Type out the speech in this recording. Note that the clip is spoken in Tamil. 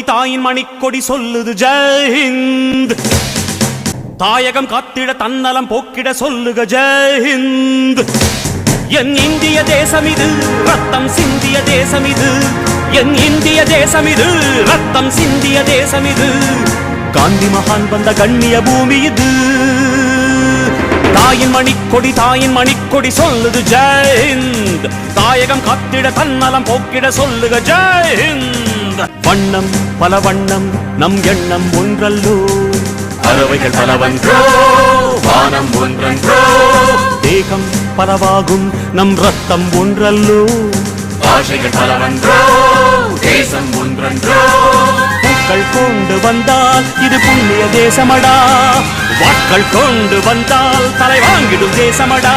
தாயின் மணிக்கொடி சொல்லுது ஜெயஹிந்த். தாயகம் காத்திட தன்னலம் போக்கிட சொல்லுக ஜெயஹிந்த். என் இந்திய தேசம் இது, ரத்தம் சிந்திய தேசம் இது. என் இந்திய தேசம் இது, ரத்தம் சிந்திய தேசம் இது. காந்தி மகான் வந்த கண்ணிய பூமி இது. தாயின் மணிக்கொடி சொல்லுது ஜெயஹிந்த். தாயகம் காத்திட தன்னலம் போக்கிட சொல்லுக ஜெயஹிந்த். வண்ணம் பல வண்ணம் நம் எண்ணம் ஒன்றல்லோ, பறவைகள் பலவன்றோ வானம் ஒன்றன்றோ. தேகம் பலவாகும் நம் ரத்தம் ஒன்றல்லோ, பாஷைகள் பலவன்றோ தேசம் ஒன்றன்றோ. பூக்கள் கொண்டு வந்தால் இது புண்ணிய தேசமடா, வாட்கள் கொண்டு வந்தால் தலை வாங்கிடும் தேசமடா.